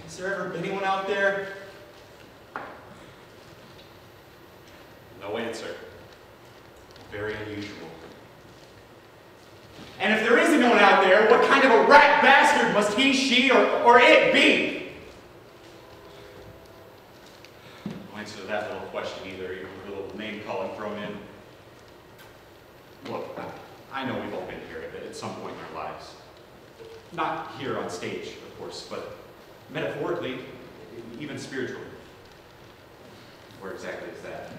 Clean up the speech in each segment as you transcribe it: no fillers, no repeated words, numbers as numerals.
Has there ever been anyone out there? No answer. Very unusual. And if there is anyone out there, what kind of a rat bastard must he, she, or it be? No answer to that little question either, even with a little name calling thrown in. Look, I know we've all been here at some point in our lives. Not here on stage, of course, but metaphorically, even spiritually. Where exactly is that?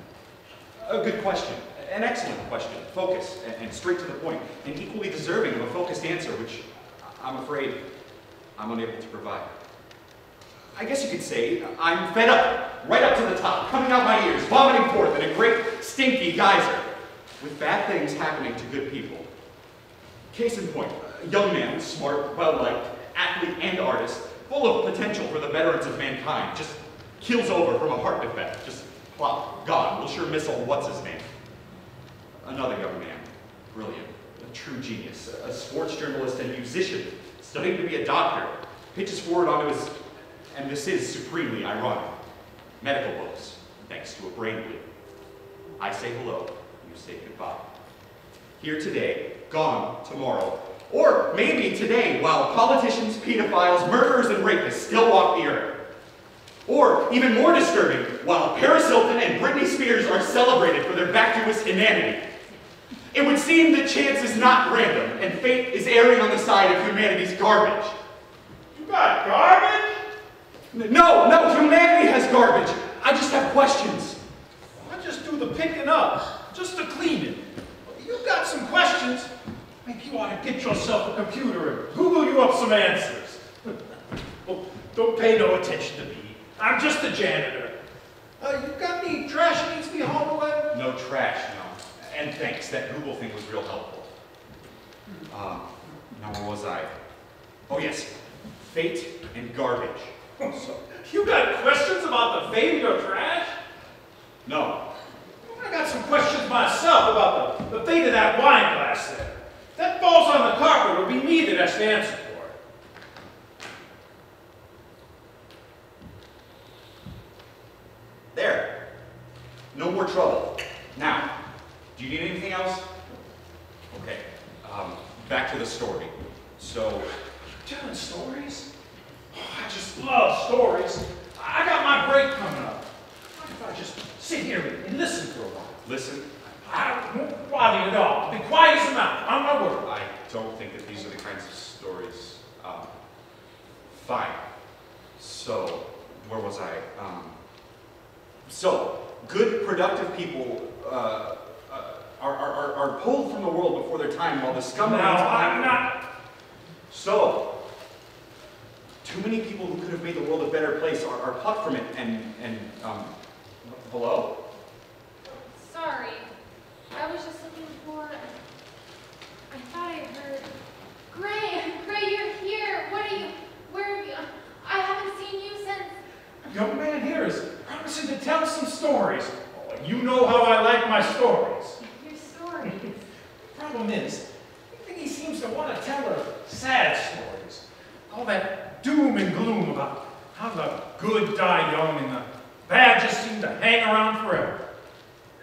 A good question. An excellent question. Focused and straight to the point, and equally deserving of a focused answer, which I'm afraid I'm unable to provide. I guess you could say I'm fed up, right up to the top, coming out my ears, vomiting forth in a great stinky geyser, with bad things happening to good people. Case in point, a young man, smart, well-liked, athlete and artist, full of potential for the betterance of mankind, just keels over from a heart defect, just plop, gone. We'll sure miss old what's-his-name. Another young man, brilliant, a true genius, a sports journalist and musician, studying to be a doctor, pitches forward onto his, and this is supremely ironic, medical books, thanks to a brain bleed. I say hello, you say goodbye. Here today, gone tomorrow, or maybe today while politicians, pedophiles, murderers, and rapists still walk the earth. Or, even more disturbing, while Paris Hilton and Britney Spears are celebrated for their vacuous inanity. It would seem that chance is not random, and fate is erring on the side of humanity's garbage. You got garbage? No, humanity has garbage. I just have questions. I just do the picking up, just to clean it. You got some questions. Maybe you ought to get yourself a computer and Google you up some answers. Well, don't pay no attention to me. I'm just a janitor. You got any trash that needs to be hauled away? No trash, no. And thanks, that Google thing was real helpful. Now where was I? Oh yes, fate and garbage. So, you got questions about the fate of your trash? No. I got some questions myself about the fate of that wine glass there. If that falls on the carpet, it'll be me that has to answer for it. There. No more trouble. Now, do you need anything else? Okay. Back to the story. So, Telling stories? Oh, I just love stories. I got my break coming up. What if I just sit here and listen for a while? Listen. I won't bother you at all. I'll be quiet as a mouse. On my word. I don't think that these are the kinds of stories. Fine. So, where was I? So, good, productive people are pulled from the world before their time while the scum No, I'm not. So, too many people who could have made the world a better place are plucked from it and hello? Sorry. I was just looking for... I thought I heard... Gray, you're here. What are you... Where have you... I haven't seen you since... Young man here is promising to tell some stories. Oh, and you know how I like my stories. Your stories. The problem is, I think he seems to want to tell her sad stories. All that doom and gloom about how the good die young and the bad just seem to hang around forever.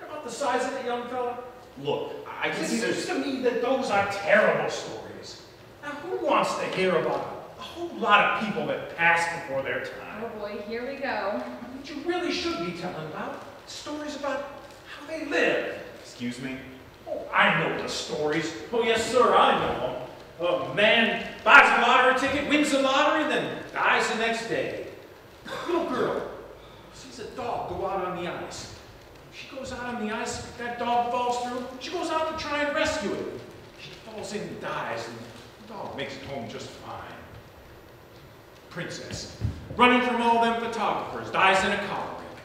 About the size of the young fella? Look, I can It see seems there's... to me that those are terrible stories. Now, who wants to hear about a whole lot of people that passed before their time? Oh boy, here we go. What you really should be telling about stories about how they live. Excuse me? Oh, I know the stories. Oh, yes, sir, I know them. A man buys a lottery ticket, wins the lottery, then dies the next day. A little girl sees a dog go out on the ice. She goes out on the ice, that dog falls through. She goes out to try and rescue it. She falls in and dies, and the dog makes it home just fine. Princess, running from all them photographers, dies in a car wreck.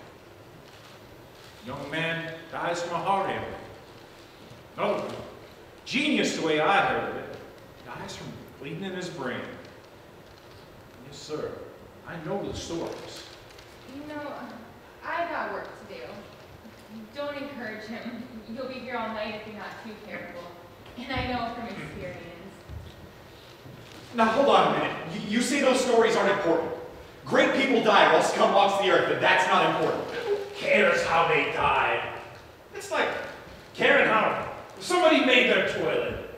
Young man dies from a heart ailment. Another one, genius the way I heard of it, dies from bleeding in his brain. Yes, sir, I know the stories. You know, I got work to do. Don't encourage him. You'll be here all night if you're not too careful. And I know from experience. Now, hold on a minute. You say those stories aren't important. Great people die while scum walks the earth, but that's not important. Who cares how they died? It's like caring how somebody made their toilet.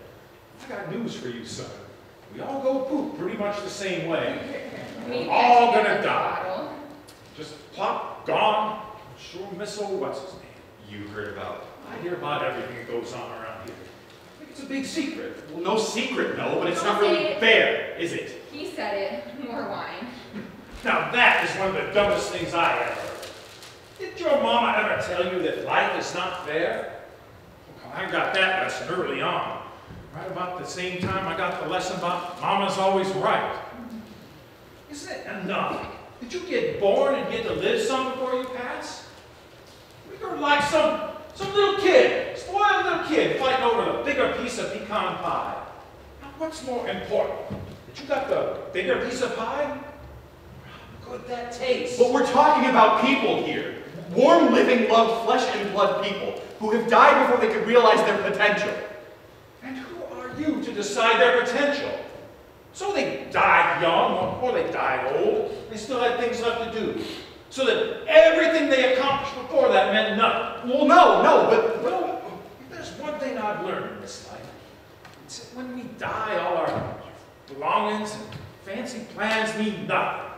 I got news for you, son. We all go poop pretty much the same way. We're all gonna die. Just plop, gone. Sure miss old what's his name. You heard about? I hear about everything that goes on around here. I think it's a big secret. Well, no secret, no, but it's Don't not really say it. fair, is it? He said it. More wine. Now that is one of the dumbest things I ever heard. Did your mama ever tell you that life is not fair? I got that lesson early on. Right about the same time I got the lesson about mama's always right. Isn't it enough? Did you get born and get to live some before you pass? You're like some little kid, spoiled little kid fighting over the bigger piece of pecan pie. Now what's more important? That you got the bigger piece of pie? How good that tastes. But we're talking about people here. Warm, living, loved, flesh and blood people who have died before they could realize their potential. And who are you to decide their potential? So they died young, or they died old. They still had things left to do. So that everything they accomplished before that meant nothing. Well, no, but... Well, if there's one thing I've learned in this life, it's that when we die, all our belongings and fancy plans mean nothing.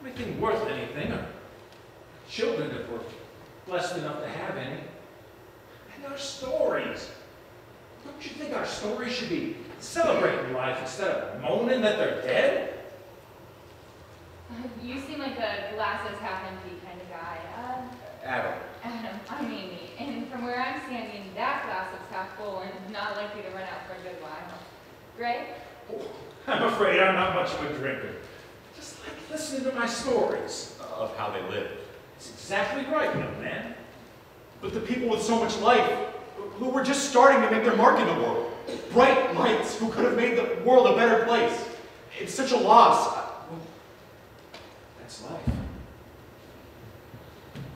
The only thing worth anything are children, if we're blessed enough to have any. And our stories. Don't you think our stories should be celebrating life instead of moaning that they're dead? You seem like a glasses half empty kind of guy. Adam. Adam, I'm Amy, and from where I'm standing, that glass is half full and not likely to run out for a good while. Gray? Oh, I'm afraid I'm not much of a drinker. Just like listening to my stories. Of how they lived. That's exactly right, young man. But the people with so much life, who were just starting to make their mark in the world. Bright lights who could have made the world a better place. It's such a loss. That's life.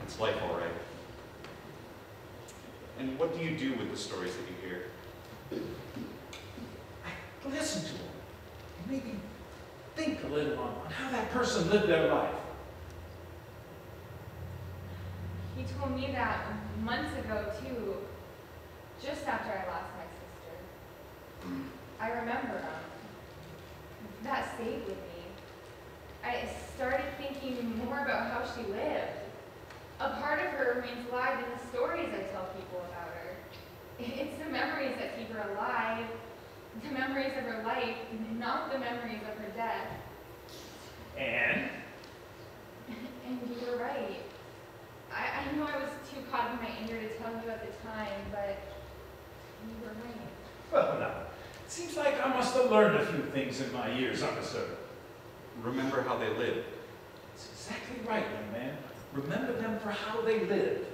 That's life, all right. And what do you do with the stories that you hear? I listen to them. And maybe think a little on how that person lived their life. He told me that months ago, too, just after I lost my sister. I remember that stayed with me. I started thinking more about how she lived. A part of her remains alive in the stories I tell people about her. It's the memories that keep her alive, the memories of her life, not the memories of her death. And you were right. I know I was too caught in my anger to tell you at the time, but you were right. well, now, it seems like I must have learned a few things in my years on the server. Remember how they lived. That's exactly right, young man. Remember them for how they lived.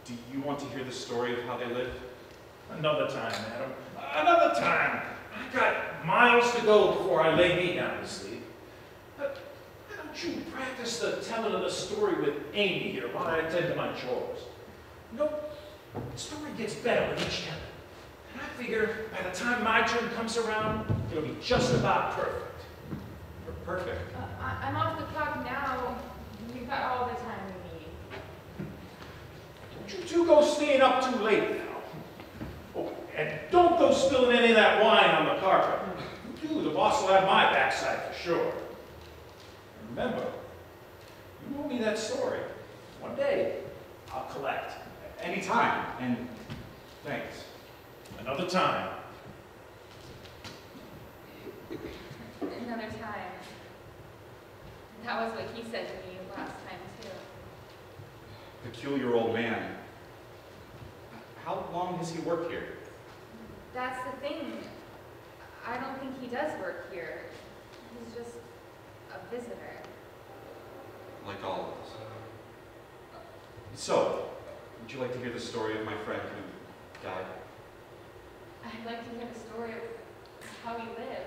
Do you want to hear the story of how they lived? Another time, madam. Another time. I got miles to go before I lay me down to sleep. But why don't you practice the telling of the story with Amy here while I attend to my chores? You know, the story gets better with each telling. And I figure by the time my turn comes around, it'll be just about perfect. Perfect. I'm off the clock now. We've got all the time we need. Don't you two go staying up too late now. Oh, and don't go spilling any of that wine on the carpet. You do, the boss will have my backside for sure. And remember, you owe me that story. One day, I'll collect. Anytime, and thanks. Another time. Another time. That was what he said to me last time, too. Peculiar old man. How long has he worked here? That's the thing. I don't think he does work here. He's just a visitor. Like all of us. So, would you like to hear the story of my friend who died? I'd like to hear the story of how he lived.